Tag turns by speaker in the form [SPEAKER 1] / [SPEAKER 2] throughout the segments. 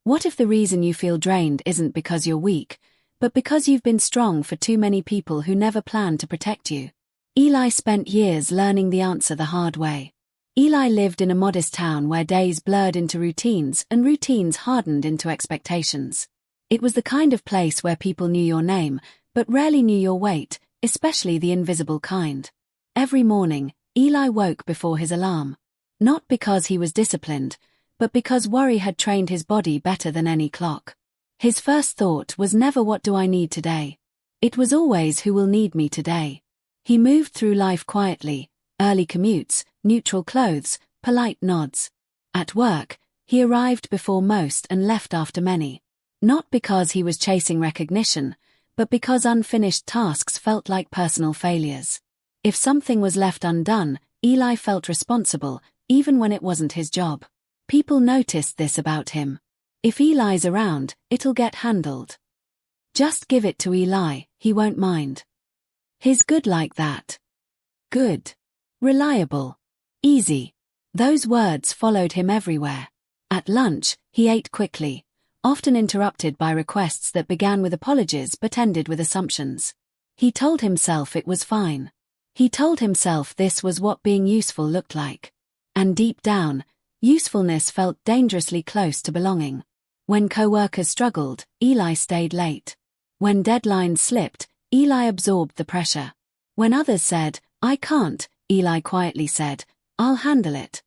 [SPEAKER 1] What if the reason you feel drained isn't because you're weak, but because you've been strong for too many people who never planned to protect you? Eli spent years learning the answer the hard way. Eli lived in a modest town where days blurred into routines and routines hardened into expectations. It was the kind of place where people knew your name, but rarely knew your weight, especially the invisible kind. Every morning, Eli woke before his alarm. Not because he was disciplined, but because worry had trained his body better than any clock. His first thought was never what do I need today. It was always who will need me today. He moved through life quietly, early commutes, neutral clothes, polite nods. At work, he arrived before most and left after many. Not because he was chasing recognition, but because unfinished tasks felt like personal failures. If something was left undone, Eli felt responsible, even when it wasn't his job. People noticed this about him. If Eli's around, it'll get handled. Just give it to Eli, he won't mind. He's good like that. Good. Reliable. Easy. Those words followed him everywhere. At lunch, he ate quickly, often interrupted by requests that began with apologies but ended with assumptions. He told himself it was fine. He told himself this was what being useful looked like. And deep down, usefulness felt dangerously close to belonging. When co-workers struggled, Eli stayed late. When deadlines slipped, Eli absorbed the pressure. When others said, I can't, Eli quietly said, I'll handle it.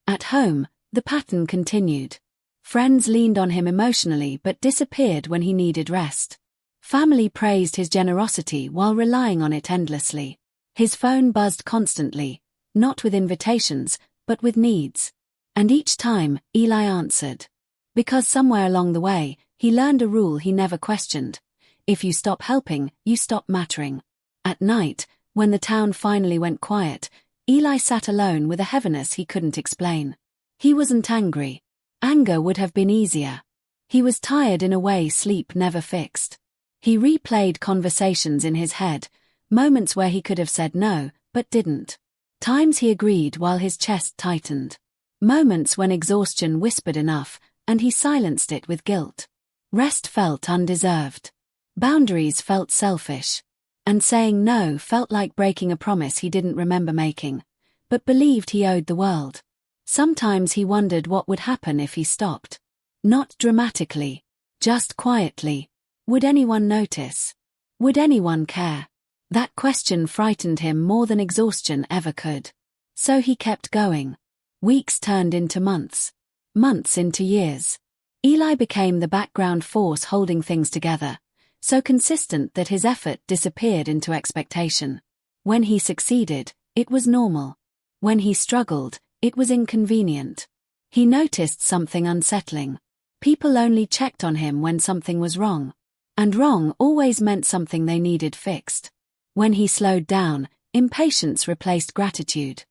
[SPEAKER 1] At home, the pattern continued. Friends leaned on him emotionally but disappeared when he needed rest. Family praised his generosity while relying on it endlessly. His phone buzzed constantly, not with invitations, but with needs. And each time, Eli answered. Because somewhere along the way, he learned a rule he never questioned. If you stop helping, you stop mattering. At night, when the town finally went quiet, Eli sat alone with a heaviness he couldn't explain. He wasn't angry. Anger would have been easier. He was tired in a way sleep never fixed. He replayed conversations in his head, moments where he could have said no, but didn't. Times he agreed while his chest tightened. Moments when exhaustion whispered enough, and he silenced it with guilt. Rest felt undeserved. Boundaries felt selfish. And saying no felt like breaking a promise he didn't remember making, but believed he owed the world. Sometimes he wondered what would happen if he stopped. Not dramatically, just quietly. Would anyone notice? Would anyone care? That question frightened him more than exhaustion ever could. So he kept going. Weeks turned into months. Months into years. Eli became the background force holding things together, so consistent that his effort disappeared into expectation. When he succeeded, it was normal. When he struggled, it was inconvenient. He noticed something unsettling. People only checked on him when something was wrong. And wrong always meant something they needed fixed. When he slowed down, impatience replaced gratitude.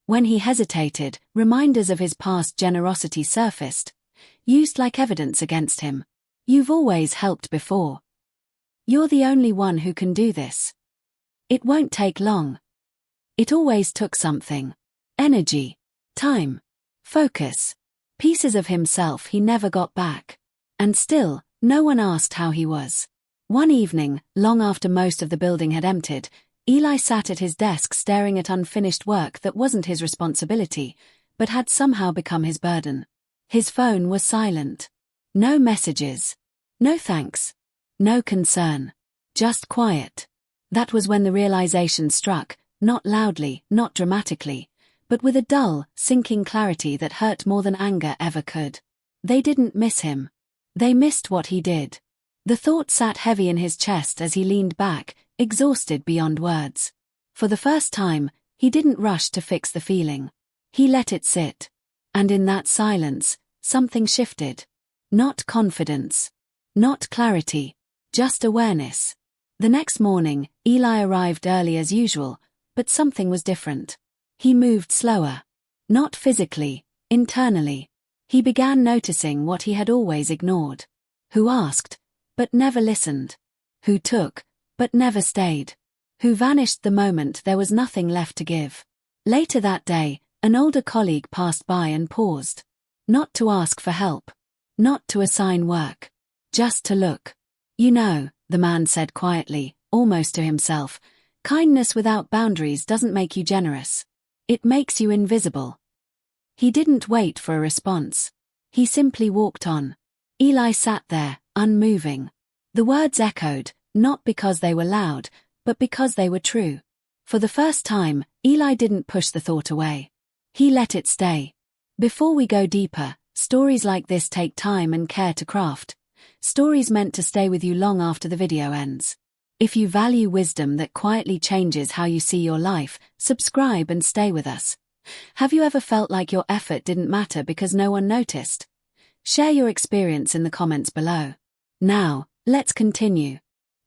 [SPEAKER 1] When he hesitated, reminders of his past generosity surfaced, used like evidence against him. You've always helped before. You're the only one who can do this. It won't take long. It always took something. Energy, time, focus, pieces of himself he never got back. And still, no one asked how he was. One evening, long after most of the building had emptied, Eli sat at his desk staring at unfinished work that wasn't his responsibility, but had somehow become his burden. His phone was silent. No messages. No thanks. No concern. Just quiet. That was when the realization struck, not loudly, not dramatically, but with a dull, sinking clarity that hurt more than anger ever could. They didn't miss him. They missed what he did. The thought sat heavy in his chest as he leaned back, exhausted beyond words. For the first time, he didn't rush to fix the feeling. He let it sit. And in that silence, something shifted. Not confidence. Not clarity. Just awareness. The next morning, Eli arrived early as usual, but something was different. He moved slower. Not physically, internally. He began noticing what he had always ignored. Who asked, but never listened. Who took, but never stayed. Who vanished the moment there was nothing left to give. Later that day, an older colleague passed by and paused. Not to ask for help. Not to assign work. Just to look. You know, the man said quietly, almost to himself, kindness without boundaries doesn't make you generous. It makes you invisible. He didn't wait for a response. He simply walked on. Eli sat there, unmoving. The words echoed, not because they were loud, but because they were true. For the first time, Eli didn't push the thought away. He let it stay. Before we go deeper, stories like this take time and care to craft. Stories meant to stay with you long after the video ends. If you value wisdom that quietly changes how you see your life, subscribe and stay with us. Have you ever felt like your effort didn't matter because no one noticed? Share your experience in the comments below. Now, let's continue.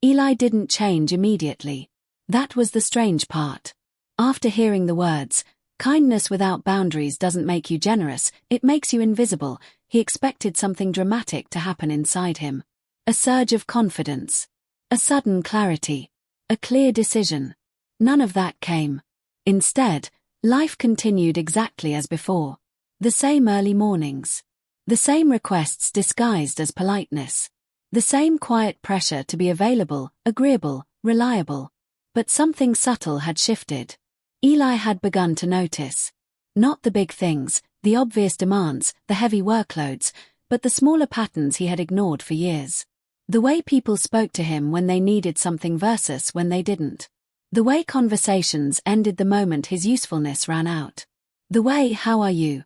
[SPEAKER 1] Eli didn't change immediately. That was the strange part. After hearing the words, kindness without boundaries doesn't make you generous, it makes you invisible, he expected something dramatic to happen inside him. A surge of confidence. A sudden clarity. A clear decision. None of that came. Instead, life continued exactly as before. The same early mornings. The same requests disguised as politeness. The same quiet pressure to be available, agreeable, reliable. But something subtle had shifted. Eli had begun to notice. Not the big things, the obvious demands, the heavy workloads, but the smaller patterns he had ignored for years. The way people spoke to him when they needed something versus when they didn't. The way conversations ended the moment his usefulness ran out. The way "how are you?"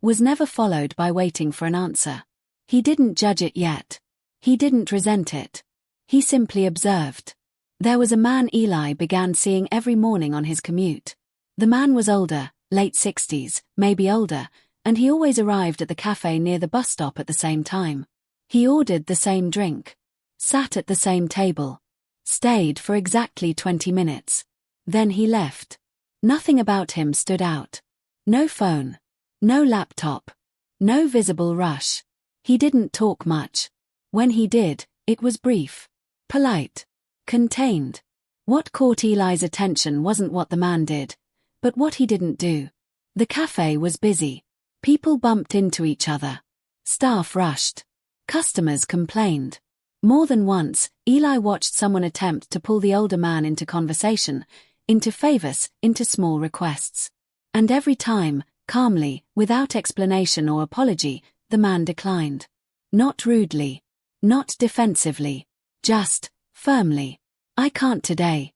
[SPEAKER 1] was never followed by waiting for an answer. He didn't judge it yet. He didn't resent it. He simply observed. There was a man Eli began seeing every morning on his commute. The man was older, late 60s, maybe older, and he always arrived at the cafe near the bus stop at the same time. He ordered the same drink. Sat at the same table. Stayed for exactly 20 minutes. Then he left. Nothing about him stood out. No phone. No laptop. No visible rush. He didn't talk much. When he did, it was brief. Polite. Contained. What caught Eli's attention wasn't what the man did, but what he didn't do. The cafe was busy. People bumped into each other. Staff rushed. Customers complained. More than once, Eli watched someone attempt to pull the older man into conversation, into favors, into small requests. And every time, calmly, without explanation or apology, the man declined. Not rudely. Not defensively. Just, firmly. I can't today.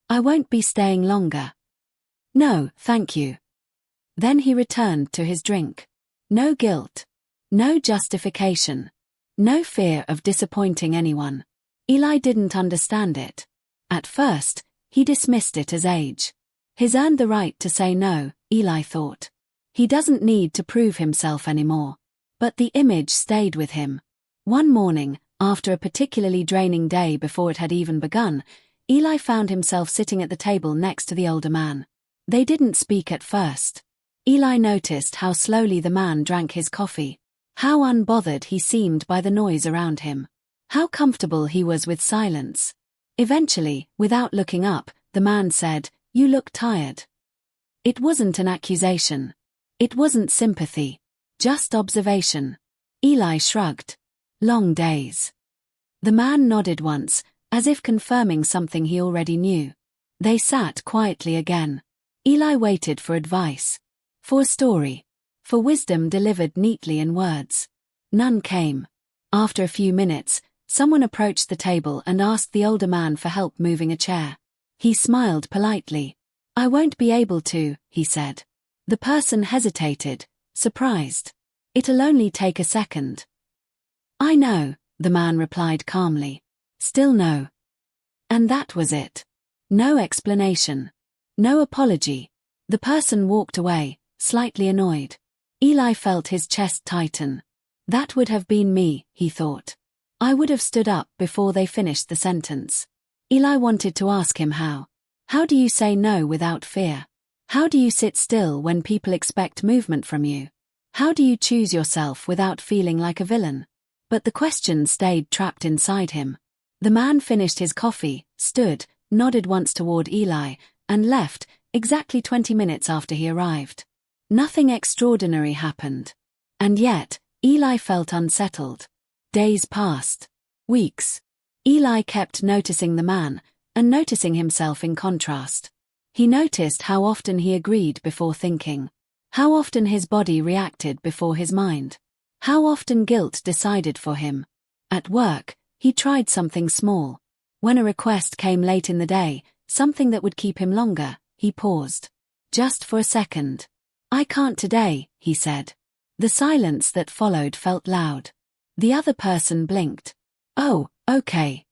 [SPEAKER 1] I won't be staying longer. No, thank you. Then he returned to his drink. No guilt. No justification. No fear of disappointing anyone. Eli didn't understand it. At first, he dismissed it as age. He's earned the right to say no, Eli thought. He doesn't need to prove himself anymore. But the image stayed with him. One morning, after a particularly draining day before it had even begun, Eli found himself sitting at the table next to the older man. They didn't speak at first. Eli noticed how slowly the man drank his coffee. How unbothered he seemed by the noise around him. How comfortable he was with silence. Eventually, without looking up, the man said, "You look tired." It wasn't an accusation. It wasn't sympathy. Just observation. Eli shrugged. Long days. The man nodded once, as if confirming something he already knew. They sat quietly again. Eli waited for advice. For a story. For wisdom delivered neatly in words. None came. After a few minutes, someone approached the table and asked the older man for help moving a chair. He smiled politely. "I won't be able to," he said. The person hesitated, surprised. "It'll only take a second." "I know," the man replied calmly. "Still no." And that was it. No explanation. No apology. The person walked away, slightly annoyed. Eli felt his chest tighten. That would have been me, he thought. I would have stood up before they finished the sentence. Eli wanted to ask him how. How do you say no without fear? How do you sit still when people expect movement from you? How do you choose yourself without feeling like a villain? But the question stayed trapped inside him. The man finished his coffee, stood, nodded once toward Eli, and left, exactly 20 minutes after he arrived. Nothing extraordinary happened. And yet, Eli felt unsettled. Days passed. Weeks. Eli kept noticing the man, and noticing himself in contrast. He noticed how often he agreed before thinking. How often his body reacted before his mind. How often guilt decided for him. At work, he tried something small. When a request came late in the day, something that would keep him longer, he paused. Just for a second. "I can't today," he said. The silence that followed felt loud. The other person blinked. "Oh, okay."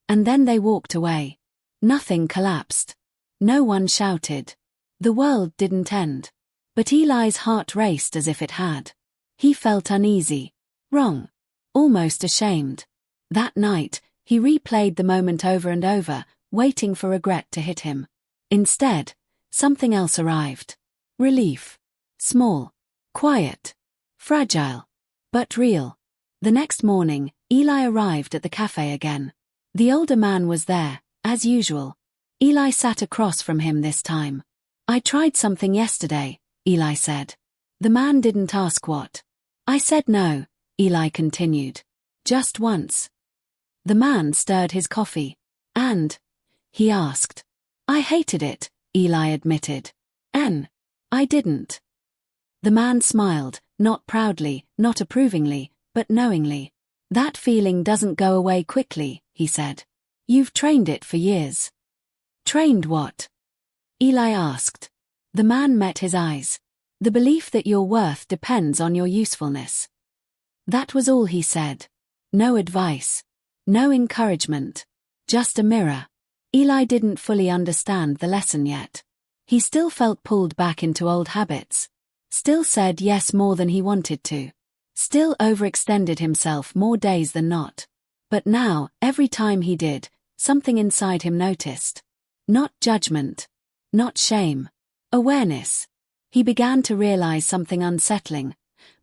[SPEAKER 1] And then they walked away. Nothing collapsed. No one shouted. The world didn't end. But Eli's heart raced as if it had. He felt uneasy. Wrong. Almost ashamed. That night, he replayed the moment over and over, waiting for regret to hit him. Instead, something else arrived. Relief. Small. Quiet. Fragile. But real. The next morning, Eli arrived at the cafe again. The older man was there, as usual. Eli sat across from him this time. "I tried something yesterday," Eli said. The man didn't ask what. "I said no," Eli continued. "Just once." The man stirred his coffee. "And?" he asked. "I hated it," Eli admitted. I didn't." The man smiled, not proudly, not approvingly, but knowingly. "That feeling doesn't go away quickly," he said. "You've trained it for years." "Trained what?" Eli asked. The man met his eyes. "The belief that your worth depends on your usefulness." That was all he said. No advice. No encouragement. Just a mirror. Eli didn't fully understand the lesson yet. He still felt pulled back into old habits. Still said yes more than he wanted to. Still overextended himself more days than not. But now, every time he did, something inside him noticed. Not judgment. Not shame. Awareness. He began to realize something unsettling.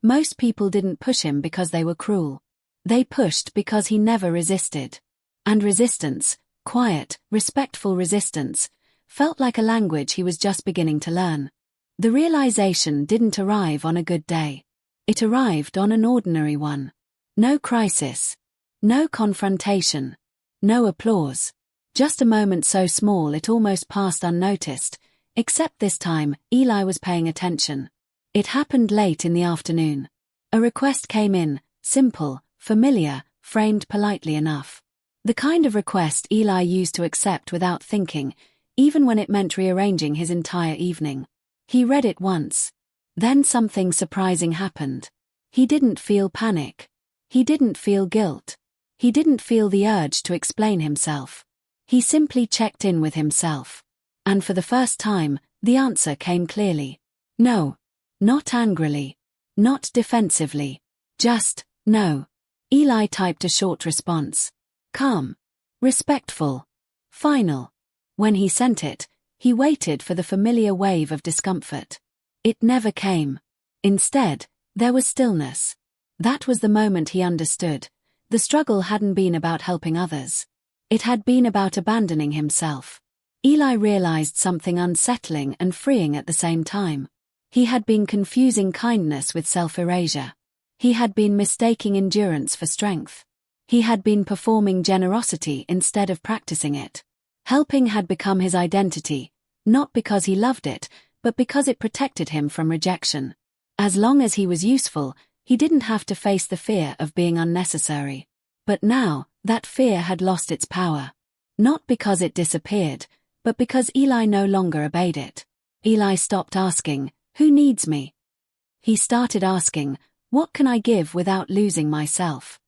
[SPEAKER 1] Most people didn't push him because they were cruel. They pushed because he never resisted. And resistance, quiet, respectful resistance, felt like a language he was just beginning to learn. The realization didn't arrive on a good day. It arrived on an ordinary one. No crisis. No confrontation. No applause. Just a moment so small it almost passed unnoticed, except this time, Eli was paying attention. It happened late in the afternoon. A request came in, simple, familiar, framed politely enough. The kind of request Eli used to accept without thinking, even when it meant rearranging his entire evening. He read it once. Then something surprising happened. He didn't feel panic. He didn't feel guilt. He didn't feel the urge to explain himself. He simply checked in with himself. And for the first time, the answer came clearly. No. Not angrily. Not defensively. Just, no. Eli typed a short response. Calm. Respectful. Final. When he sent it, he waited for the familiar wave of discomfort. It never came. Instead, there was stillness. That was the moment he understood. The struggle hadn't been about helping others. It had been about abandoning himself. Eli realized something unsettling and freeing at the same time. He had been confusing kindness with self-erasure. He had been mistaking endurance for strength. He had been performing generosity instead of practicing it. Helping had become his identity, not because he loved it, but because it protected him from rejection. As long as he was useful, he didn't have to face the fear of being unnecessary. But now, that fear had lost its power. Not because it disappeared, but because Eli no longer obeyed it. Eli stopped asking, "Who needs me?" He started asking, "What can I give without losing myself?"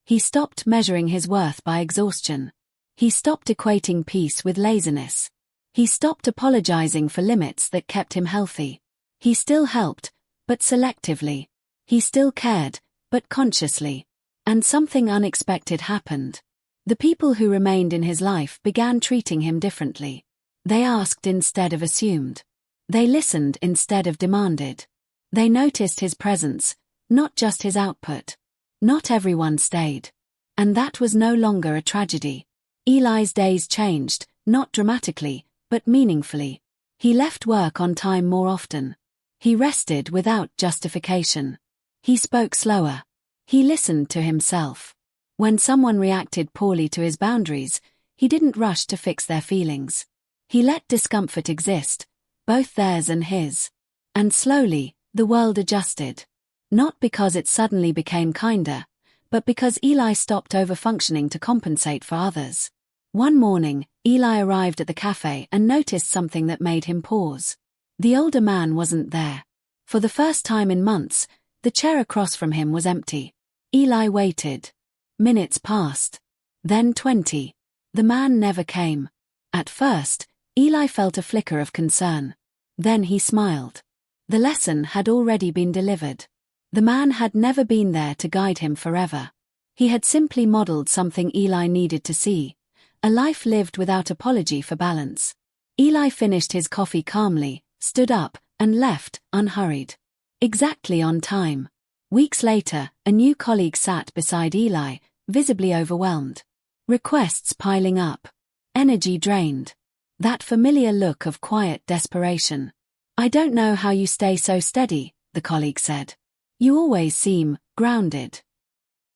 [SPEAKER 1] He stopped measuring his worth by exhaustion. He stopped equating peace with laziness. He stopped apologizing for limits that kept him healthy. He still helped, but selectively. He still cared, but consciously. And something unexpected happened. The people who remained in his life began treating him differently. They asked instead of assumed. They listened instead of demanded. They noticed his presence, not just his output. Not everyone stayed. And that was no longer a tragedy. Eli's days changed, not dramatically, but meaningfully. He left work on time more often. He rested without justification. He spoke slower. He listened to himself. When someone reacted poorly to his boundaries, he didn't rush to fix their feelings. He let discomfort exist, both theirs and his. And slowly, the world adjusted. Not because it suddenly became kinder, but because Eli stopped over-functioning to compensate for others. One morning, Eli arrived at the cafe and noticed something that made him pause. The older man wasn't there. For the first time in months, the chair across from him was empty. Eli waited. Minutes passed. Then 20. The man never came. At first, Eli felt a flicker of concern. Then he smiled. The lesson had already been delivered. The man had never been there to guide him forever. He had simply modeled something Eli needed to see, a life lived without apology for balance. Eli finished his coffee calmly, stood up, and left, unhurried. Exactly on time. Weeks later, a new colleague sat beside Eli, visibly overwhelmed. Requests piling up. Energy drained. That familiar look of quiet desperation. "I don't know how you stay so steady," the colleague said. "You always seem grounded."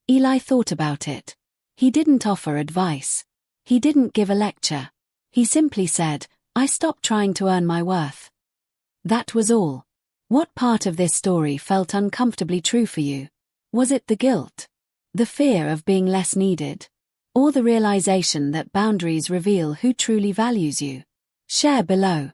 [SPEAKER 1] Eli thought about it. He didn't offer advice. He didn't give a lecture. He simply said, "I stopped trying to earn my worth." That was all. What part of this story felt uncomfortably true for you? Was it the guilt? The fear of being less needed? Or the realization that boundaries reveal who truly values you? Share below.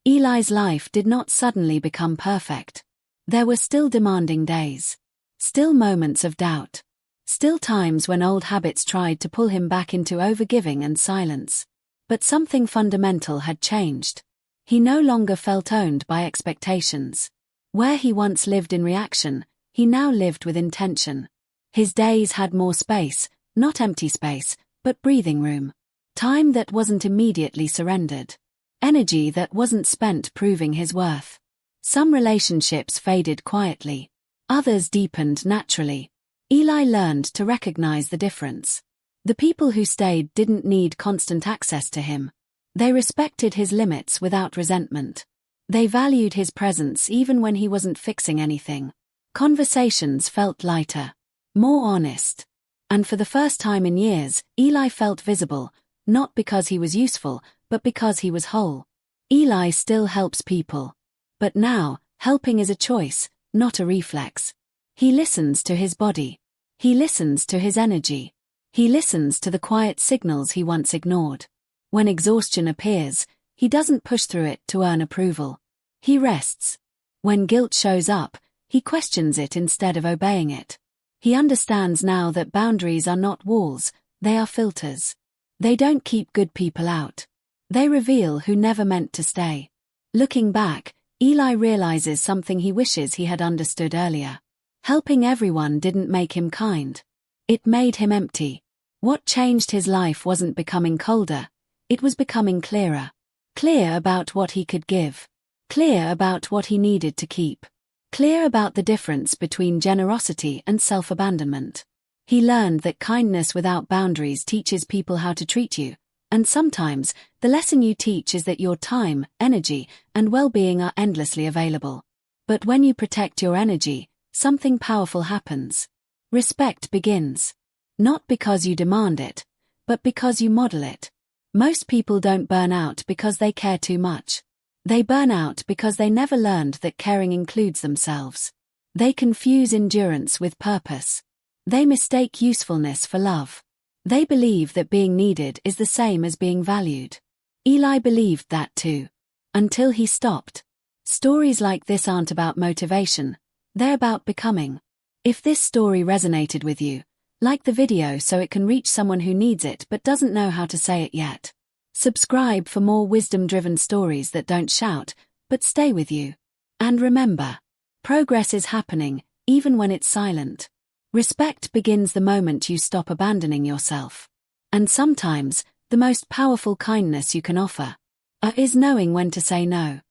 [SPEAKER 1] Eli's life did not suddenly become perfect. There were still demanding days. Still moments of doubt. Still times when old habits tried to pull him back into overgiving and silence. But something fundamental had changed. He no longer felt owned by expectations. Where he once lived in reaction, he now lived with intention. His days had more space, not empty space, but breathing room. Time that wasn't immediately surrendered. Energy that wasn't spent proving his worth. Some relationships faded quietly. Others deepened naturally. Eli learned to recognize the difference. The people who stayed didn't need constant access to him. They respected his limits without resentment. They valued his presence even when he wasn't fixing anything. Conversations felt lighter, more honest. And for the first time in years, Eli felt visible, not because he was useful, but because he was whole. Eli still helps people. But now, helping is a choice, not a reflex. He listens to his body. He listens to his energy. He listens to the quiet signals he once ignored. When exhaustion appears, he doesn't push through it to earn approval. He rests. When guilt shows up, he questions it instead of obeying it. He understands now that boundaries are not walls, they are filters. They don't keep good people out. They reveal who never meant to stay. Looking back, Eli realizes something he wishes he had understood earlier. Helping everyone didn't make him kind. It made him empty. What changed his life wasn't becoming colder, it was becoming clearer. Clear about what he could give. Clear about what he needed to keep. Clear about the difference between generosity and self-abandonment. He learned that kindness without boundaries teaches people how to treat you, and sometimes, the lesson you teach is that your time, energy, and well-being are endlessly available. But when you protect your energy, something powerful happens. Respect begins. Not because you demand it, but because you model it. Most people don't burn out because they care too much. They burn out because they never learned that caring includes themselves. They confuse endurance with purpose. They mistake usefulness for love. They believe that being needed is the same as being valued. Eli believed that too. Until he stopped. Stories like this aren't about motivation, they're about becoming. If this story resonated with you, like the video so it can reach someone who needs it but doesn't know how to say it yet. Subscribe for more wisdom-driven stories that don't shout, but stay with you. And remember, progress is happening, even when it's silent. Respect begins the moment you stop abandoning yourself. And sometimes, the most powerful kindness you can offer is knowing when to say no.